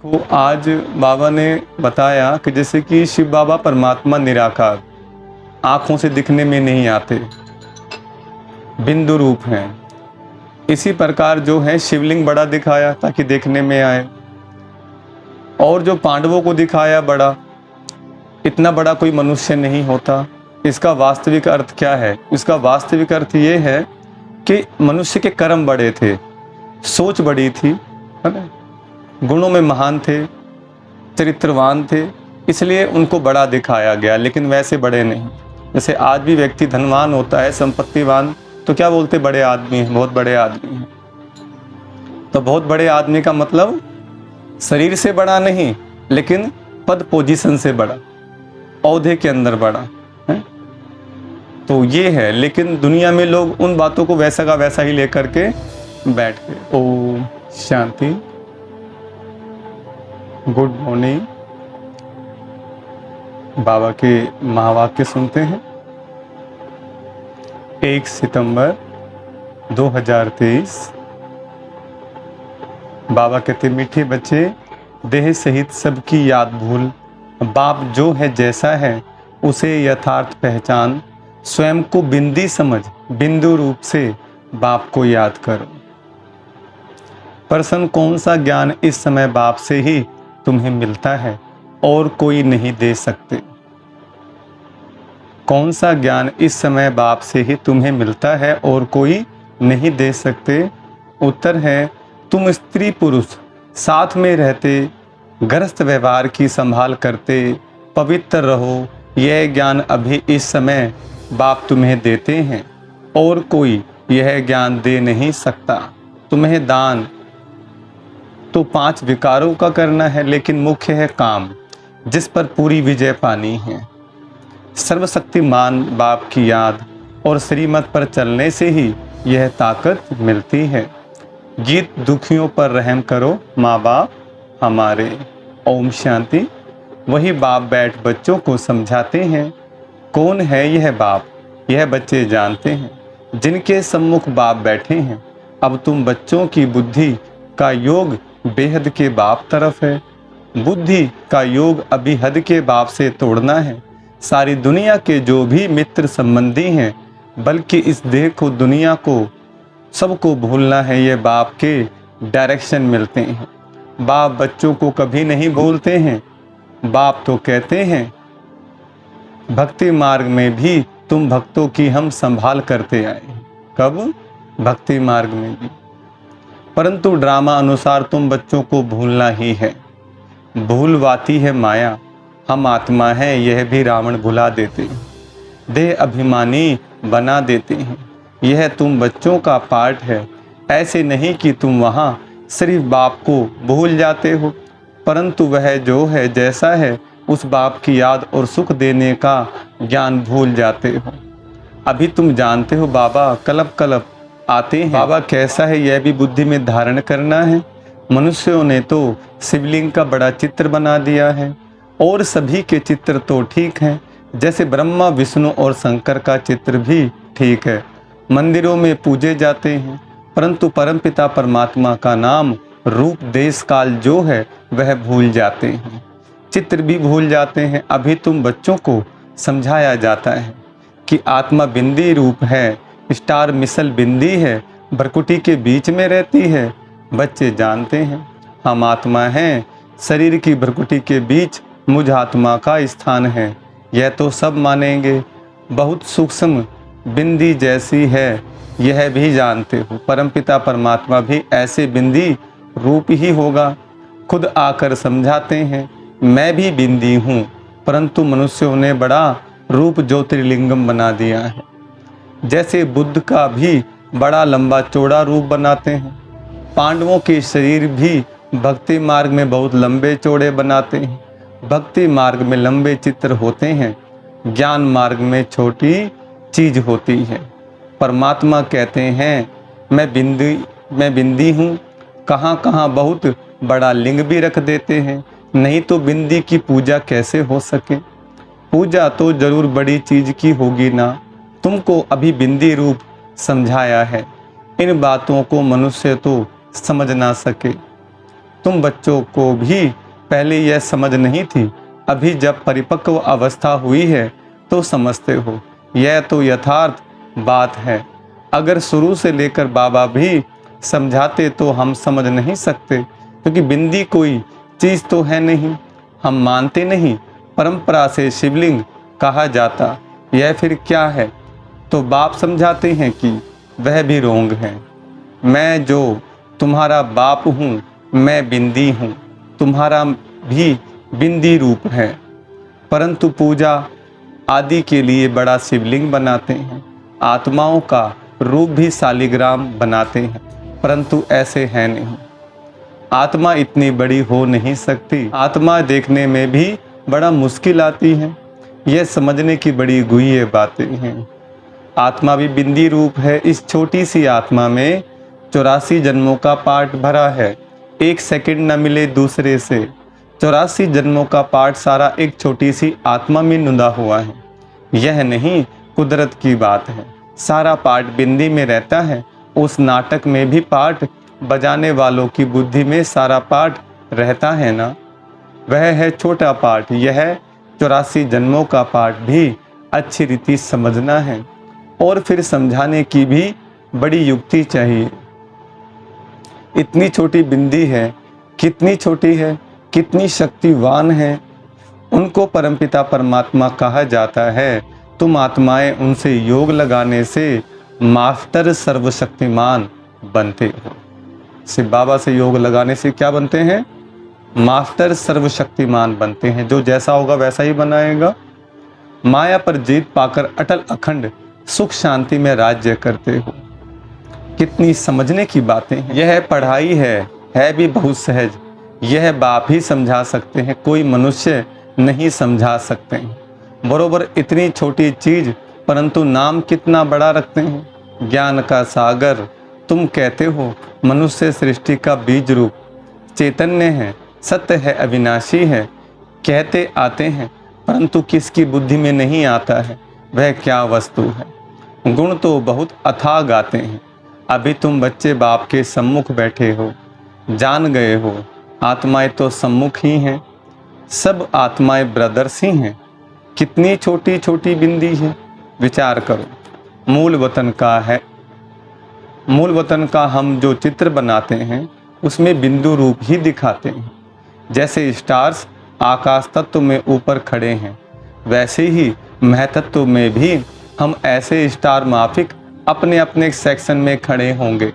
को आज बाबा ने बताया कि जैसे कि शिव बाबा परमात्मा निराकार आँखों से दिखने में नहीं आते, बिंदु रूप हैं। इसी प्रकार जो है शिवलिंग बड़ा दिखाया ताकि देखने में आए, और जो पांडवों को दिखाया बड़ा, इतना बड़ा कोई मनुष्य नहीं होता। इसका वास्तविक अर्थ क्या है? इसका वास्तविक अर्थ ये है कि मनुष्य के कर्म बड़े थे, सोच बड़ी थी, है ना, गुणों में महान थे, चरित्रवान थे, इसलिए उनको बड़ा दिखाया गया, लेकिन वैसे बड़े नहीं। जैसे आज भी व्यक्ति धनवान होता है, संपत्तिवान, तो क्या बोलते? बड़े आदमी हैं, बहुत बड़े आदमी हैं। तो बहुत बड़े आदमी का मतलब शरीर से बड़ा नहीं, लेकिन पद पोजीशन से बड़ा, औहदे के अंदर बड़ा है। तो ये है, लेकिन दुनिया में लोग उन बातों को वैसा का वैसा ही लेकर के बैठ गए। ओम शांति। Good morning. बाबा के महावाक्य सुनते हैं। 1 सितंबर 2023। बाबा कहते, मीठे बच्चे, देह सहित सबकी याद भूल, बाप जो है जैसा है उसे यथार्थ पहचान, स्वयं को बिंदी समझ, बिंदु रूप से बाप को याद करो। प्रश्न, कौन सा ज्ञान इस समय बाप से ही तुम्हें मिलता है और कोई नहीं दे सकते? कौन सा ज्ञान इस समय बाप से ही तुम्हें मिलता है और कोई नहीं दे सकते? उत्तर है, तुम स्त्री पुरुष साथ में रहते, गृहस्थ व्यवहार की संभाल करते, पवित्र रहो, यह ज्ञान अभी इस समय बाप तुम्हें देते हैं और कोई यह ज्ञान दे नहीं सकता। तुम्हें दान तो 5 विकारों का करना है, लेकिन मुख्य है काम, जिस पर पूरी विजय पानी है। सर्वशक्तिमान बाप की याद और श्रीमत पर चलने से ही यह ताकत मिलती है। गीत, दुखियों पर रहम करो माँ बाप हमारे। ओम शांति। वही बाप बैठ बच्चों को समझाते हैं। कौन है यह बाप? यह बच्चे जानते हैं, जिनके सम्मुख बाप बैठे हैं। अब तुम बच्चों की बुद्धि का योग बेहद के बाप तरफ है। बुद्धि का योग अभी हद के बाप से तोड़ना है। सारी दुनिया के जो भी मित्र संबंधी हैं, बल्कि इस देह को, दुनिया को, सबको भूलना है। ये बाप के डायरेक्शन मिलते हैं। बाप बच्चों को कभी नहीं भूलते हैं। बाप तो कहते हैं, भक्ति मार्ग में भी तुम भक्तों की हम संभाल करते आए। कब? भक्ति मार्ग में भी। परंतु ड्रामा अनुसार तुम बच्चों को भूलना ही है। भूलवाती है माया। हम आत्मा हैं, यह भी रावण भुला देते हैं, देह अभिमानी बना देते हैं। यह तुम बच्चों का पाठ है। ऐसे नहीं कि तुम वहाँ सिर्फ बाप को भूल जाते हो, परंतु वह जो है जैसा है उस बाप की याद और सुख देने का ज्ञान भूल जाते हो। अभी तुम जानते हो बाबा कल्प कल्प आते हैं। बाबा कैसा है यह भी बुद्धि में धारण करना है। मनुष्यों ने तो शिवलिंग का बड़ा चित्र बना दिया है, और सभी के चित्र तो ठीक हैं, जैसे ब्रह्मा, विष्णु और शंकर का चित्र भी ठीक है। मंदिरों में पूजे जाते हैं, परंतु परमपिता परमात्मा का नाम, रूप, देश, काल जो है वह भूल जाते हैं। चित्र भी भूल जाते हैं। अभी तुम बच्चों को समझाया जाता है कि आत्मा बिंदी रूप है, स्टार मिसल बिंदी है, भ्रकुटी के बीच में रहती है। बच्चे जानते हैं हम आत्मा हैं, शरीर की भ्रकुटी के बीच मुझ आत्मा का स्थान है। यह तो सब मानेंगे। बहुत सूक्ष्म बिंदी जैसी है, यह भी जानते हो। परमपिता परमात्मा भी ऐसे बिंदी रूप ही होगा। खुद आकर समझाते हैं, मैं भी बिंदी हूँ, परंतु मनुष्यों ने बड़ा रूप ज्योतिर्लिंगम बना दिया है। जैसे बुद्ध का भी बड़ा लंबा चौड़ा रूप बनाते हैं। पांडवों के शरीर भी भक्ति मार्ग में बहुत लंबे चौड़े बनाते हैं। भक्ति मार्ग में लंबे चित्र होते हैं, ज्ञान मार्ग में छोटी चीज होती है। परमात्मा कहते हैं, मैं बिंदी हूँ। कहाँ कहाँ बहुत बड़ा लिंग भी रख देते हैं, नहीं तो बिंदी की पूजा कैसे हो सके? पूजा तो जरूर बड़ी चीज की होगी ना। तुमको अभी बिंदी रूप समझाया है। इन बातों को मनुष्य तो समझ ना सके। तुम बच्चों को भी पहले यह समझ नहीं थी, अभी जब परिपक्व अवस्था हुई है तो समझते हो। यह तो यथार्थ बात है। अगर शुरू से लेकर बाबा भी समझाते तो हम समझ नहीं सकते, क्योंकि बिंदी कोई चीज़ तो है नहीं, हम मानते नहीं। परंपरा से शिवलिंग कहा जाता, यह फिर क्या है? तो बाप समझाते हैं कि वह भी रोंग है। मैं जो तुम्हारा बाप हूँ, मैं बिंदी हूँ, तुम्हारा भी बिंदी रूप है। परंतु पूजा आदि के लिए बड़ा शिवलिंग बनाते हैं, आत्माओं का रूप भी शालिग्राम बनाते हैं, परंतु ऐसे है नहीं। आत्मा इतनी बड़ी हो नहीं सकती। आत्मा देखने में भी बड़ा मुश्किल आती है। यह समझने की बड़ी गुह्य बातें हैं। आत्मा भी बिंदी रूप है। इस छोटी सी आत्मा में 84 जन्मों का पाठ भरा है। एक सेकंड न मिले दूसरे से। 84 जन्मों का पाठ सारा एक छोटी सी आत्मा में नुदा हुआ है। यह नहीं कुदरत की बात है। सारा पाठ बिंदी में रहता है। उस नाटक में भी पाठ बजाने वालों की बुद्धि में सारा पाठ रहता है ना। वह है छोटा पाठ। यह 84 जन्मों का पाठ भी अच्छी रीति समझना है और फिर समझाने की भी बड़ी युक्ति चाहिए। इतनी छोटी बिंदी है, कितनी छोटी है, कितनी शक्तिवान है। उनको परमपिता परमात्मा कहा जाता है। तुम आत्माएं उनसे योग लगाने से मास्टर सर्वशक्तिमान बनते हो। शिव बाबा से योग लगाने से क्या बनते हैं? मास्टर सर्वशक्तिमान बनते हैं। जो जैसा होगा वैसा ही बनाएगा। माया पर जीत पाकर अटल अखंड सुख शांति में राज्य करते हो। कितनी समझने की बातें हैं। यह पढ़ाई है भी बहुत सहज। यह बाप ही समझा सकते हैं, कोई मनुष्य नहीं समझा सकते हैं। बरोबर इतनी छोटी चीज, परंतु नाम कितना बड़ा रखते हैं। ज्ञान का सागर तुम कहते हो। मनुष्य सृष्टि का बीज रूप चैतन्य है, सत्य है, अविनाशी है। कहते आते हैं, परंतु किसकी बुद्धि में नहीं आता है वह क्या वस्तु है। गुण तो बहुत अथाह गाते हैं। अभी तुम बच्चे बाप के सम्मुख बैठे हो, जान गए हो आत्माएं तो सम्मुख ही हैं। सब आत्माएं ब्रदर्स ही हैं। कितनी छोटी छोटी बिंदी है। विचार करो। मूल वतन का हम जो चित्र बनाते हैं उसमें बिंदु रूप ही दिखाते हैं। जैसे स्टार्स आकाश तत्व में ऊपर खड़े हैं, वैसे ही महतत्व में भी हम ऐसे स्टार माफिक अपने अपने सेक्शन में खड़े होंगे।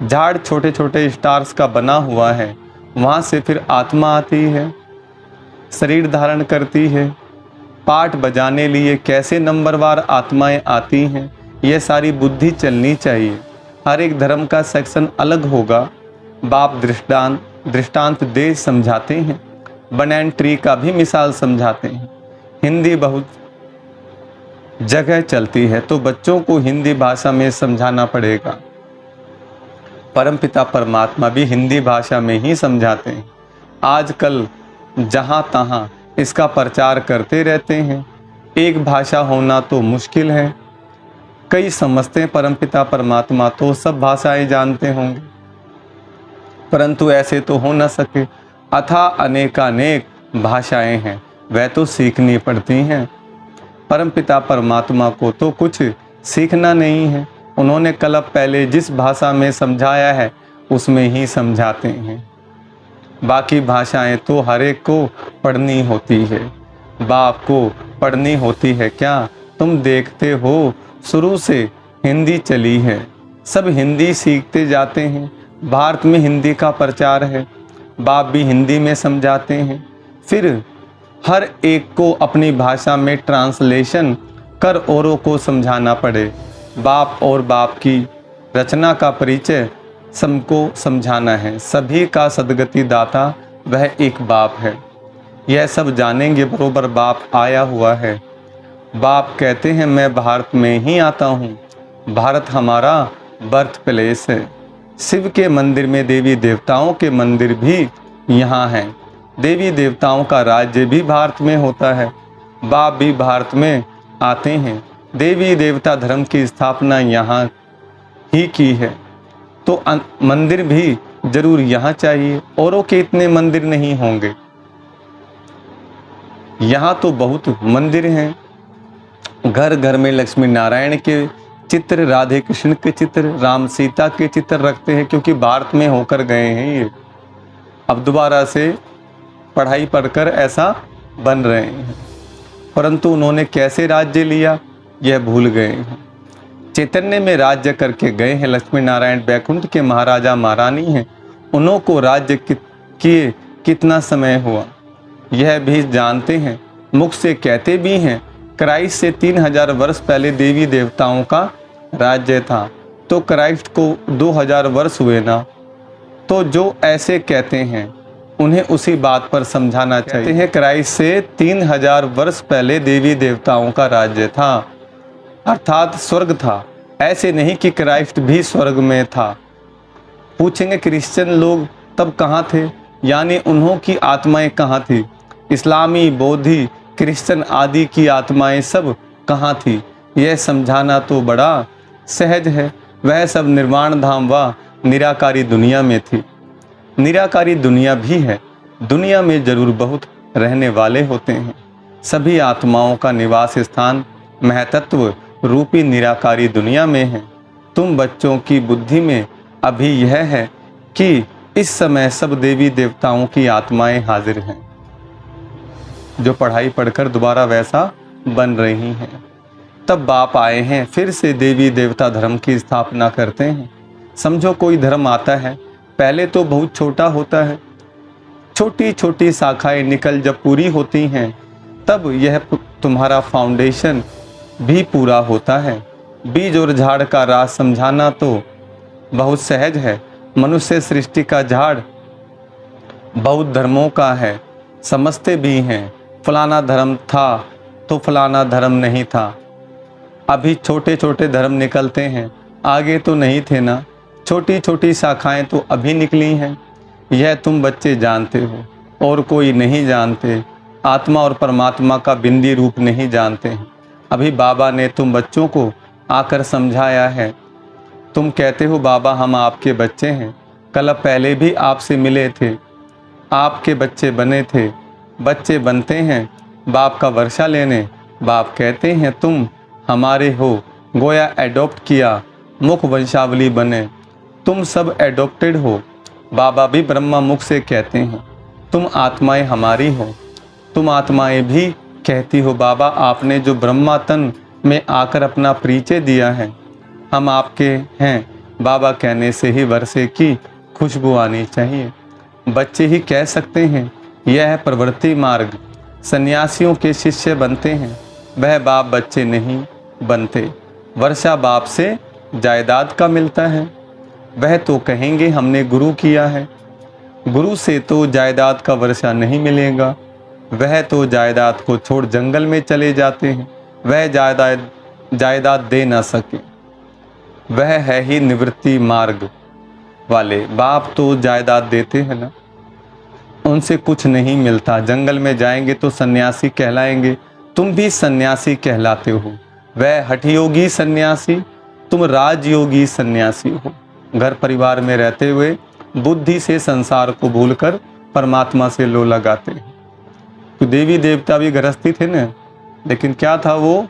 झाड़ छोटे छोटे स्टार्स का बना हुआ है, वहाँ से फिर आत्मा आती है, शरीर धारण करती है। पाठ बजाने लिए कैसे नंबरवार आत्माएं आती हैं, यह सारी बुद्धि चलनी चाहिए। हर एक धर्म का सेक्शन अलग होगा। बाप दृष्टांत दे समझाते हैं। बनैन ट्री का भी मिसाल समझाते हैं। हिंदी बहुत जगह चलती है तो बच्चों को हिंदी भाषा में समझाना पड़ेगा। परमपिता परमात्मा भी हिंदी भाषा में ही समझाते हैं। आजकल जहाँ तहाँ इसका प्रचार करते रहते हैं। एक भाषा होना तो मुश्किल है। कई समझते हैं परमपिता परमात्मा तो सब भाषाएं जानते होंगे, परंतु ऐसे तो हो न सके। अथाह अनेकानेक भाषाएं हैं, वह तो सीखनी पड़ती हैं। परमपिता परमात्मा को तो कुछ सीखना नहीं है। उन्होंने कल पहले जिस भाषा में समझाया है उसमें ही समझाते हैं। बाकी भाषाएं तो हर एक को पढ़नी होती है। बाप को पढ़नी होती है क्या? तुम देखते हो शुरू से हिंदी चली है, सब हिंदी सीखते जाते हैं। भारत में हिंदी का प्रचार है, बाप भी हिंदी में समझाते हैं। फिर हर एक को अपनी भाषा में ट्रांसलेशन कर औरों को समझाना पड़े। बाप और बाप की रचना का परिचय सबको समझाना है। सभी का सदगति दाता वह एक बाप है। यह सब जानेंगे। बरोबर बाप आया हुआ है। बाप कहते हैं मैं भारत में ही आता हूँ। भारत हमारा बर्थ प्लेस है। शिव के मंदिर में देवी देवताओं के मंदिर भी यहाँ हैं। देवी देवताओं का राज्य भी भारत में होता है। बाप भी भारत में आते हैं। देवी देवता धर्म की स्थापना यहाँ ही की है, तो मंदिर भी जरूर यहाँ चाहिए, औरों के इतने मंदिर नहीं होंगे। यहाँ तो बहुत मंदिर हैं, घर घर में लक्ष्मी नारायण के चित्र, राधे कृष्ण के चित्र, राम सीता के चित्र रखते हैं, क्योंकि भारत में होकर गए हैं ये। अब दोबारा से पढ़ाई पढ़कर ऐसा बन रहे हैं, परंतु उन्होंने कैसे राज्य लिया यह भूल गए हैं। चैतन्य में राज्य करके गए हैं, लक्ष्मी नारायण बैकुंठ के महाराजा महारानी हैं, उन्हों को राज्य किए कितना समय हुआ यह भी जानते हैं, मुख से कहते भी हैं। क्राइस्ट से 3000 वर्ष पहले देवी देवताओं का राज्य था, तो क्राइस्ट को 2000 वर्ष हुए ना। तो जो ऐसे कहते हैं उन्हें उसी बात पर समझाना चाहिए। कहते हैं क्राइस्ट से 3000 वर्ष पहले देवी देवताओं का राज्य था, अर्थात स्वर्ग था। ऐसे नहीं कि क्राइस्ट भी स्वर्ग में था। पूछेंगे क्रिश्चियन लोग तब कहाँ थे, यानी उन्हों की आत्माएं कहाँ थी? इस्लामी, बौद्धि, क्रिश्चियन आदि की आत्माएं सब कहाँ थी? यह समझाना तो बड़ा सहज है। वह सब निर्वाण धाम व निराकारी दुनिया में थी। निराकारी दुनिया भी है, दुनिया में जरूर बहुत रहने वाले होते हैं। सभी आत्माओं का निवास स्थान महतत्व रूपी निराकारी दुनिया में है। तुम बच्चों की बुद्धि में अभी यह है कि इस समय सब देवी देवताओं की आत्माएं हाजिर हैं, जो पढ़ाई पढ़कर दोबारा वैसा बन रही हैं। तब बाप आए हैं, फिर से देवी देवता धर्म की स्थापना करते हैं। समझो कोई धर्म आता है, पहले तो बहुत छोटा होता है, छोटी छोटी शाखाएं निकल जब पूरी होती हैं तब यह तुम्हारा फाउंडेशन भी पूरा होता है। बीज और झाड़ का राज समझाना तो बहुत सहज है। मनुष्य सृष्टि का झाड़ बहुत धर्मों का है, समझते भी हैं। फलाना धर्म था तो फलाना धर्म नहीं था। अभी छोटे छोटे धर्म निकलते हैं, आगे तो नहीं थे ना। छोटी छोटी शाखाएं तो अभी निकली हैं, यह तुम बच्चे जानते हो और कोई नहीं जानते। आत्मा और परमात्मा का बिंदी रूप नहीं जानते हैं। अभी बाबा ने तुम बच्चों को आकर समझाया है। तुम कहते हो बाबा हम आपके बच्चे हैं, कल पहले भी आपसे मिले थे, आपके बच्चे बने थे। बच्चे बनते हैं बाप का वर्षा लेने, बाप कहते हैं तुम हमारे हो, गोया एडॉप्ट किया, मुख वंशावली बने। तुम सब एडॉप्टेड हो। बाबा भी ब्रह्मा मुख से कहते हैं तुम आत्माएं हमारी हो। तुम आत्माएं भी कहती हो बाबा आपने जो ब्रह्मा तन में आकर अपना परिचय दिया है, हम आपके हैं। बाबा कहने से ही वर्षे की खुशबू आनी चाहिए। बच्चे ही कह सकते हैं यह है प्रवृत्ति मार्ग। सन्यासियों के शिष्य बनते हैं, वह बाप बच्चे नहीं बनते। वर्षा बाप से जायदाद का मिलता है, वह तो कहेंगे हमने गुरु किया है। गुरु से तो जायदाद का वर्षा नहीं मिलेगा, वह तो जायदाद को छोड़ जंगल में चले जाते हैं। वह जायदाद दे ना सके, वह है ही निवृत्ति मार्ग वाले। बाप तो जायदाद देते हैं ना, उनसे कुछ नहीं मिलता। जंगल में जाएंगे तो सन्यासी कहलाएंगे, तुम भी सन्यासी कहलाते हो। वह हठयोगी सन्यासी, तुम राजयोगी सन्यासी हो। घर परिवार में रहते हुए बुद्धि से संसार को भूलकर परमात्मा से लो लगाते हैं। तो देवी देवता भी गृहस्थी थे ना, लेकिन क्या था वो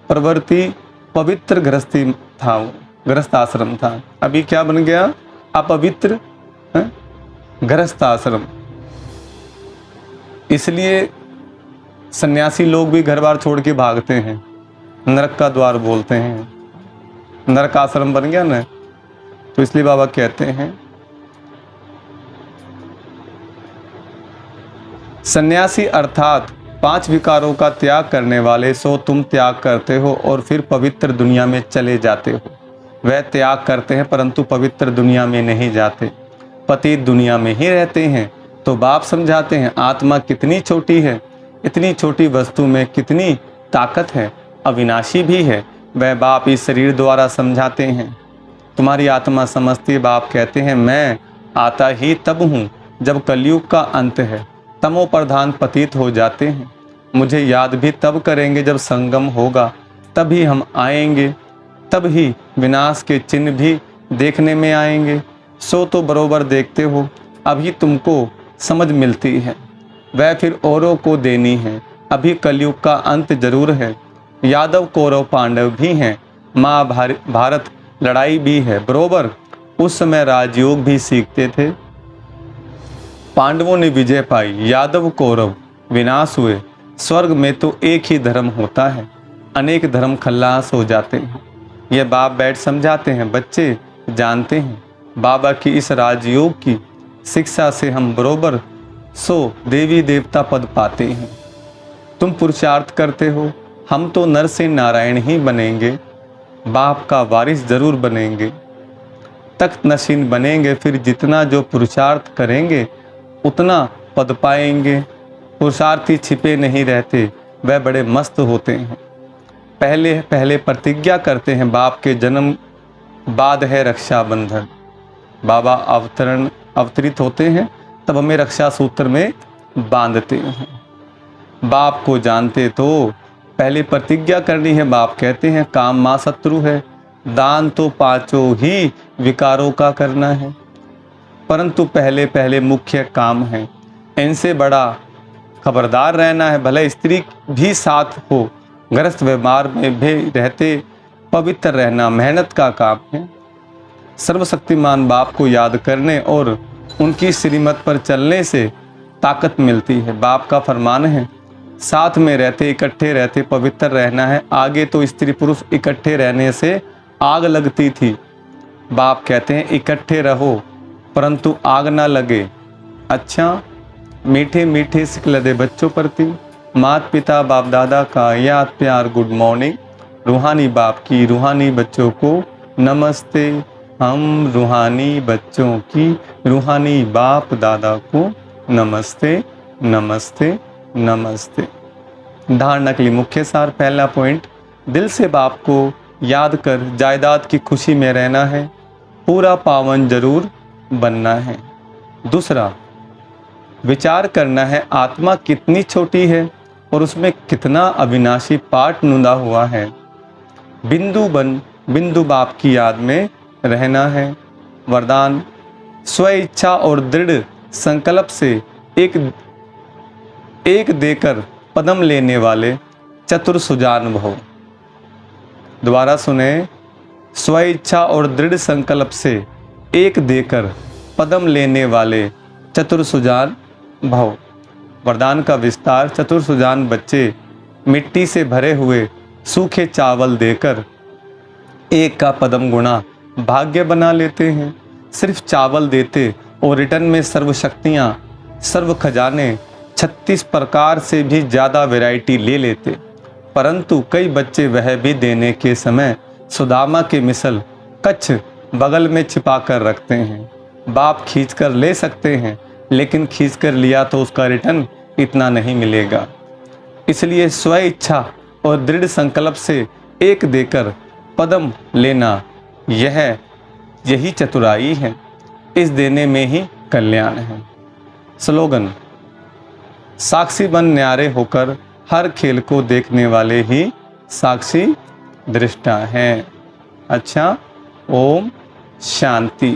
प्रवृत्ति, पवित्र गृहस्थी था, वो गृहस्थ आश्रम था। अभी क्या बन गया? अपवित्र गृहस्थ आश्रम। इसलिए सन्यासी लोग भी घर बार छोड़ के भागते हैं, नरक का द्वार बोलते हैं। नरक आश्रम बन गया ना, तो इसलिए बाबा कहते हैं सन्यासी अर्थात 5 विकारों का त्याग करने वाले। सो तुम त्याग करते हो और फिर पवित्र दुनिया में चले जाते हो। वह त्याग करते हैं परंतु पवित्र दुनिया में नहीं जाते, पतित दुनिया में ही रहते हैं। तो बाप समझाते हैं आत्मा कितनी छोटी है, इतनी छोटी वस्तु में कितनी ताकत है, अविनाशी भी है। वह बाप इस शरीर द्वारा समझाते हैं। तुम्हारी आत्मा समझती है। बाप कहते हैं मैं आता ही तब हूँ जब कलयुग का अंत है, तमो प्रधान पतित हो जाते हैं। मुझे याद भी तब करेंगे जब संगम होगा, तभी हम आएंगे, तब ही विनाश के चिन्ह भी देखने में आएंगे। सो तो बरोबर देखते हो, अभी तुमको समझ मिलती है, वह फिर औरों को देनी है। अभी कलयुग का अंत जरूर है, यादव कौरव पांडव भी हैं, महाभारत लड़ाई भी है बरोबर। उस समय राजयोग भी सीखते थे, पांडवों ने विजय पाई, यादव कौरव विनाश हुए। स्वर्ग में तो एक ही धर्म होता है, अनेक धर्म खल्लास हो जाते हैं। यह बाप बैठ समझाते हैं, बच्चे जानते हैं। बाबा की इस राजयोग की शिक्षा से हम बरोबर सो देवी देवता पद पाते हैं। तुम पुरुषार्थ करते हो, हम तो नर से नारायण ही बनेंगे, बाप का वारिस जरूर बनेंगे, तख्त नशीन बनेंगे। फिर जितना जो पुरुषार्थ करेंगे उतना पद पाएंगे। पुरुषार्थी छिपे नहीं रहते, वह बड़े मस्त होते हैं। पहले पहले प्रतिज्ञा करते हैं, बाप के जन्म बाद है रक्षाबंधन। बाबा अवतरित होते हैं तब हमें रक्षा सूत्र में बांधते हैं। बाप को जानते तो पहले प्रतिज्ञा करनी है। बाप कहते हैं, काम मां शत्रु है, दान तो पांचों ही विकारों का करना है, परंतु पहले पहले मुख्य काम है। इनसे बड़ा खबरदार रहना है। भले स्त्री भी साथ हो, गृहस्थ व्यवहार में भी रहते पवित्र रहना मेहनत का काम है। सर्वशक्तिमान बाप को याद करने और उनकी श्रीमत पर चलने से ताकत मिलती है। बाप का फरमान है, साथ में रहते इकट्ठे रहते पवित्र रहना है। आगे तो स्त्री पुरुष इकट्ठे रहने से आग लगती थी, बाप कहते हैं इकट्ठे रहो परंतु आग ना लगे। अच्छा, मीठे मीठे सिकलदे बच्चों प्रति माता पिता बाप दादा का याद प्यार गुड मॉर्निंग। रूहानी बाप की रूहानी बच्चों को नमस्ते। हम रूहानी बच्चों की रूहानी बाप दादा को नमस्ते नमस्ते नमस्ते। धारणा के लिए मुख्य सार, पहला पॉइंट, दिल से बाप को याद कर जायदाद की खुशी में रहना है, पूरा पावन जरूर बनना है। दूसरा, विचार करना है आत्मा कितनी छोटी है और उसमें कितना अविनाशी पाठ नुदा हुआ है। बिंदु बन बिंदु बाप की याद में रहना है। वरदान, स्व इच्छा और दृढ़ संकल्प से एक देकर पदम लेने वाले चतुर सुजान भव। दोबारा सुने, स्व इच्छा और दृढ़ संकल्प से एक देकर पदम लेने वाले चतुर सुजान भव। वरदान का विस्तार, चतुर सुजान बच्चे मिट्टी से भरे हुए सूखे चावल देकर एक का पदम गुणा भाग्य बना लेते हैं। सिर्फ चावल देते और रिटर्न में सर्व शक्तियाँ, सर्व खजाने, 36 प्रकार से भी ज़्यादा वैरायटी ले लेते, परंतु कई बच्चे वह भी देने के समय सुदामा के मिसल कच्छ बगल में छिपा कर रखते हैं। बाप खींच कर ले सकते हैं, लेकिन खींच कर लिया तो उसका रिटर्न इतना नहीं मिलेगा। इसलिए स्व इच्छा और दृढ़ संकल्प से एक देकर पदम लेना, यही चतुराई है। इस देने में ही कल्याण है। स्लोगन, साक्षी बन न्यारे होकर हर खेल को देखने वाले ही साक्षी दृष्टा हैं। अच्छा, ओम शांति।